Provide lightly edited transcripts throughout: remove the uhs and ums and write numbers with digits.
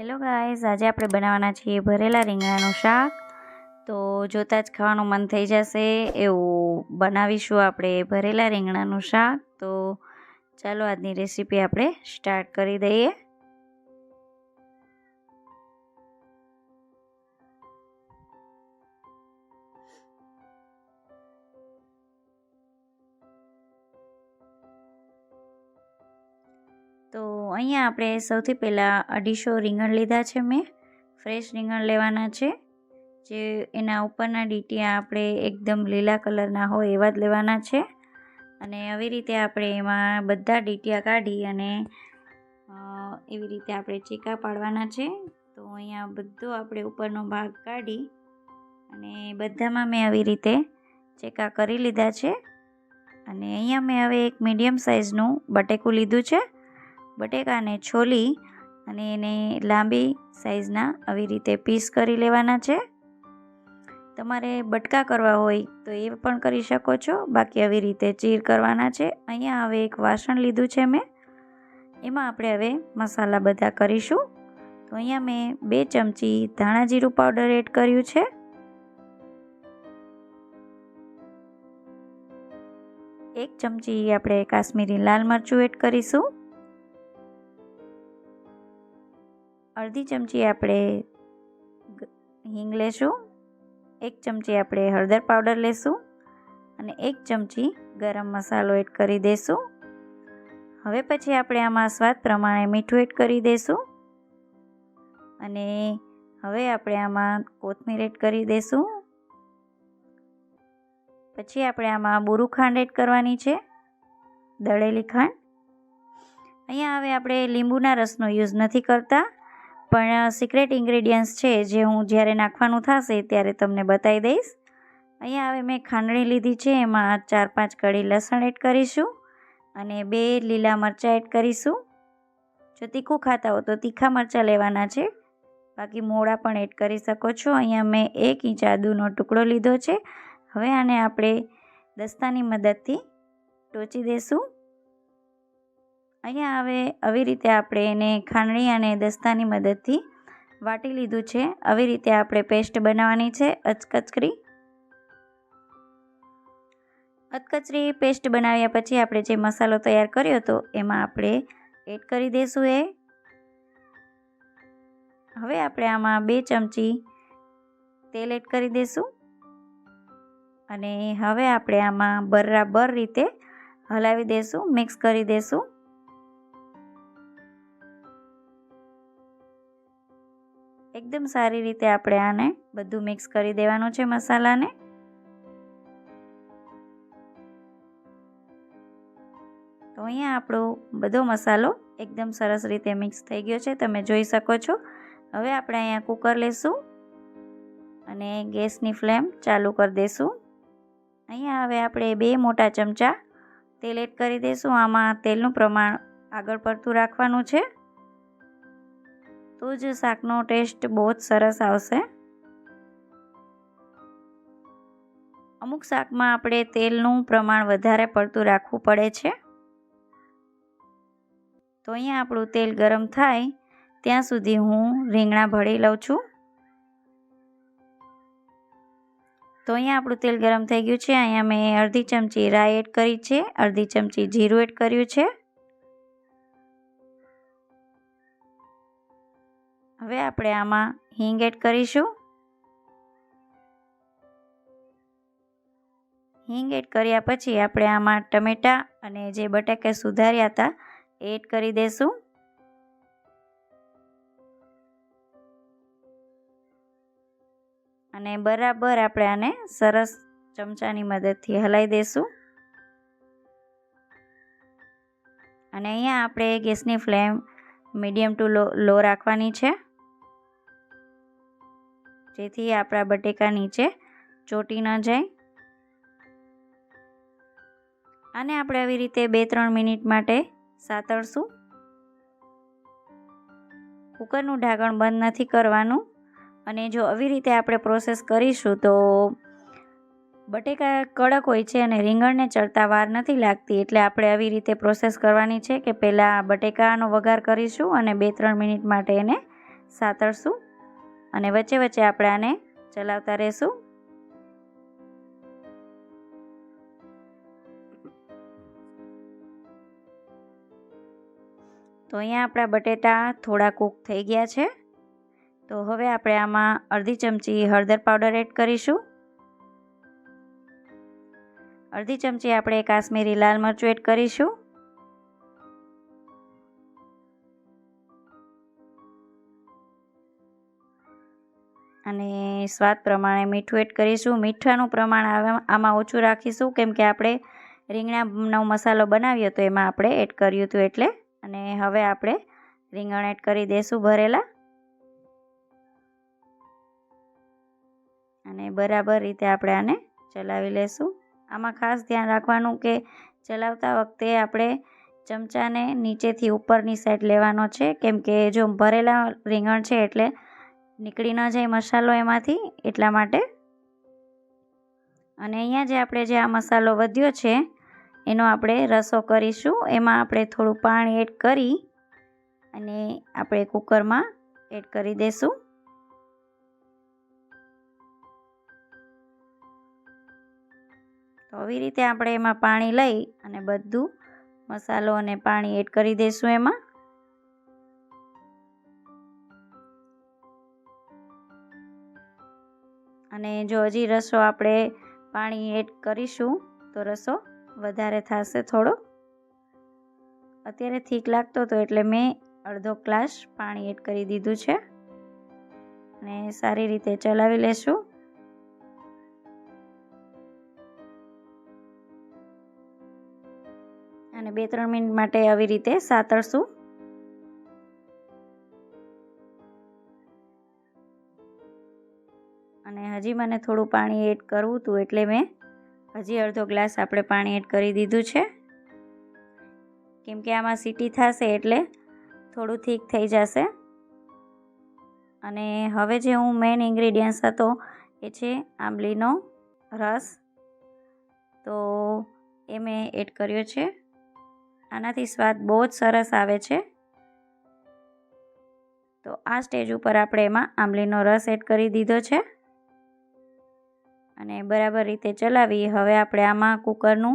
Hello guys, આજે આપણે બનાવવાના છીએ ભરેલા રીંગણાનું શાક. તો જોતાં જ ખાવાનું મન થઈ જશે એવું બનાવીશું આપણે ભરેલા રીંગણાનું શાક. તો ચાલો આજની રેસીપી આપણે સ્ટાર્ટ કરી દઈએ. તો અહીંયા આપણે સૌથી પહેલાં 250 રીંગણ લીધા છે. મેં ફ્રેશ રીંગણ લેવાના છે, જે એના ઉપરના ડીટીયા આપણે એકદમ લીલા કલરના હોય એવા જ લેવાના છે. અને આવી રીતે આપણે એમાં બધા ડીટીયા કાઢી અને એવી રીતે આપણે ચીકા પાડવાના છે. તો અહીંયા બધો આપણે ઉપરનો ભાગ કાઢી અને બધામાં મેં આવી રીતે ચીકા કરી લીધા છે. અને અહીંયા મેં હવે એક મીડિયમ સાઇઝનું બટેકું લીધું છે. બટેકાને છોલી અને એને લાંબી સાઇઝના આવી રીતે પીસ કરી લેવાના છે. તમારે બટકા કરવા હોય તો એ પણ કરી શકો છો, બાકી આવી રીતે ચીર કરવાના છે. અહીંયા હવે એક વાસણ લીધું છે મેં, એમાં આપણે હવે મસાલા બધા કરીશું. તો અહીંયા મેં 2 ચમચી ધાણા જીરું પાવડર એડ કર્યું છે. 1 ચમચી આપણે કાશ્મીરી લાલ મરચું એડ કરીશું. અડધી ચમચી આપણે હિંગ લેશું. 1 ચમચી આપણે હળદર પાવડર લેશું અને 1 ચમચી ગરમ મસાલો એડ કરી દઈશું. હવે પછી આપણે આમાં સ્વાદ પ્રમાણે મીઠું એડ કરી દઈશું અને હવે આપણે આમાં કોથમીર એડ કરી દઈશું. પછી આપણે આમાં બુરું ખાંડ એડ કરવાની છે, દળેલી ખાંડ. અહીંયા હવે આપણે લીંબુના રસનો યુઝ નથી કરતા, પણ સિક્રેટ ઇન્ગ્રેડિયન્ટ્સ છે જે હું જ્યારે નાખવાનું થશે ત્યારે તમને બતાવી દઈશ. અહીંયા હવે મેં ખાંડણી લીધી છે, એમાં 4-5 કળી લસણ એડ કરીશું અને 2 લીલા મરચાં એડ કરીશું. જો તીખું ખાતા હો તો તીખા મરચાં લેવાના છે, બાકી મોળા પણ એડ કરી શકો છો. અહીંયા મેં 1 ઇંચ આદુનો ટુકડો લીધો છે. હવે આને આપણે દસ્તાની મદદથી ટોચી દઈશું. અહીંયા હવે આવી રીતે આપણે એને ખાંડણી અને દસ્તાની મદદથી વાટી લીધું છે. આવી રીતે આપણે પેસ્ટ બનાવવાની છે, અધકચરી પેસ્ટ બનાવ્યા પછી આપણે જે મસાલો તૈયાર કર્યો હતો એમાં આપણે એડ કરી દઈશું. હવે આપણે આમાં 2 ચમચી તેલ એડ કરી દઈશું અને હવે આપણે આમાં બરાબર રીતે હલાવી દઈશું, મિક્સ કરી દઈશું. એકદમ સારી રીતે આપણે આને બધું મિક્સ કરી દેવાનું છે મસાલાને. તો અહીંયા આપણો બધો મસાલો એકદમ સરસ રીતે મિક્સ થઈ ગયો છે, તમે જોઈ શકો છો. હવે આપણે અહીંયા કુકર લેશું અને ગેસની ફ્લેમ ચાલુ કરી દઈશું. અહીંયા હવે આપણે 2 મોટા ચમચા તેલ એડ કરી દઈશું. આમાં તેલનું પ્રમાણ આગળ પડતું રાખવાનું છે, તો જ શાકનો ટેસ્ટ બહુ જ સરસ આવશે. અમુક શાકમાં આપણે તેલનું પ્રમાણ વધારે પડતું રાખવું પડે છે. તો અહીંયા આપણું તેલ ગરમ થાય ત્યાં સુધી હું રીંગણા ભળી લઉં છું. તો અહીંયા આપણું તેલ ગરમ થઈ ગયું છે. અહીંયા મેં અડધી ચમચી રાઈ એડ કરી છે, અડધી ચમચી જીરું એડ કર્યું છે. હવે આપણે આમાં હિંગ એડ કરીશું. હિંગ એડ કર્યા પછી આપણે આમાં ટમેટાં અને જે બટાકા સુધાર્યા હતા એ એડ કરી દઈશું. અને બરાબર આપણે આને સરસ ચમચાની મદદથી હલાવી દઈશું. અને અહીંયા આપણે ગેસની ફ્લેમ મીડિયમ ટુ લો રાખવાની છે, જેથી આપણા બટેકા નીચે ચોંટી ન જાય. આને આપણે આવી રીતે 2-3 મિનિટ માટે સાતળશું. કુકરનું ઢાંકણ બંધ નથી કરવાનું. અને જો આવી રીતે આપણે પ્રોસેસ કરીશું તો બટેકા કડક હોય છે અને રીંગણને ચડતા વાર નથી લાગતી, એટલે આપણે આવી રીતે પ્રોસેસ કરવાની છે કે પહેલાં બટેકાનો વઘાર કરીશું અને 2-3 મિનિટ માટે એને સાતળશું અને વચ્ચે વચ્ચે આપણે આને ચલાવતા રહેશું. તો અહીંયા આપણા બટેટા થોડા કૂક થઈ ગયા છે. તો હવે આપણે આમાં અડધી ચમચી હળદર પાવડર એડ કરીશું. અડધી ચમચી આપણે કાશ્મીરી લાલ મરચું એડ કરીશું. અને સ્વાદ પ્રમાણે મીઠું એડ કરીશું. મીઠાનું પ્રમાણ આમાં ઓછું રાખીશું, કેમ કે આપણે રીંગણાનો મસાલો બનાવ્યો તો એમાં આપણે એડ કર્યું હતું એટલે. અને હવે આપણે રીંગણ એડ કરી દઈશું ભરેલા અને બરાબર રીતે આપણે આને ચલાવી લેશું. આમાં ખાસ ધ્યાન રાખવાનું કે ચલાવતા વખતે આપણે ચમચાને નીચેથી ઉપરની સાઈડ લેવાનો છે, કેમ કે જો ભરેલા રીંગણ છે એટલે નીકળી ન જાય મસાલો એમાંથી, એટલા માટે. અને અહીંયા જે આ મસાલો વધ્યો છે એનો આપણે રસો કરીશું. એમાં આપણે થોડું પાણી એડ કરી અને આપણે કુકરમાં એડ કરી દઈશું. તો આવી રીતે આપણે એમાં પાણી લઈ અને બધું મસાલો અને પાણી એડ કરી દઈશું એમાં. અને જો હજી રસો આપણે પાણી એડ કરીશું તો રસો વધારે થશે થોડો. અત્યારે ઠીક લાગતો હતો એટલે મેં અડધો ગ્લાસ પાણી એડ કરી દીધું છે અને સારી રીતે ચલાવી લેશું. અને 2-3 મિનિટ માટે આવી રીતે સાતળશું. અને હજી મને થોડું પાણી એડ કરવું હતું એટલે મેં હજી અડધો ગ્લાસ આપણે પાણી એડ કરી દીધું છે, કેમ કે આમાં સીટી થશે એટલે થોડું ઠીક થઈ જશે. અને હવે જે હું મેઇન ઇન્ગ્રીડિયન્ટ્સ હતો એ છે આંબલીનો રસ. તો એ મેં એડ કર્યો છે. આનાથી સ્વાદ બહુ જ સરસ આવે છે. તો આ સ્ટેજ ઉપર આપણે એમાં આંબલીનો રસ એડ કરી દીધો છે અને બરાબર રીતે ચલાવી હવે આપણે આમાં કુકરનું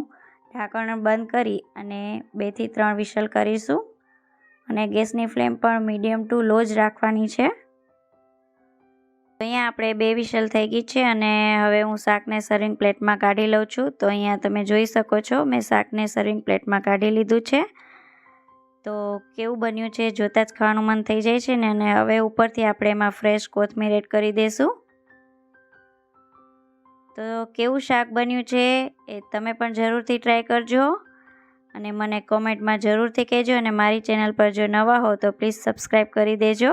ઢાંકણ બંધ કરી અને 2 થી 3 વિસલ કરીશું. અને ગેસની ફ્લેમ પણ મીડિયમ ટુ લો જ રાખવાની છે. અહીંયા આપણે 2 વિસલ થઈ ગઈ છે અને હવે હું શાકને સર્વિંગ પ્લેટમાં કાઢી લઉં છું. તો અહીંયા તમે જોઈ શકો છો મેં શાકને સર્વિંગ પ્લેટમાં કાઢી લીધું છે. તો કેવું બન્યું છે જોતાં જ ખાવાનું મન થઈ જાય છે ને. અને હવે ઉપરથી આપણે એમાં ફ્રેશ કોથમીર એડ કરી દઈશું. તો કેવું શાક બન્યું છે એ તમે પણ જરૂરથી ટ્રાય કરજો અને મને કોમેન્ટમાં જરૂરથી કહેજો. અને મારી ચેનલ પર જો નવા હો તો પ્લીઝ સબસ્ક્રાઈબ કરી દેજો.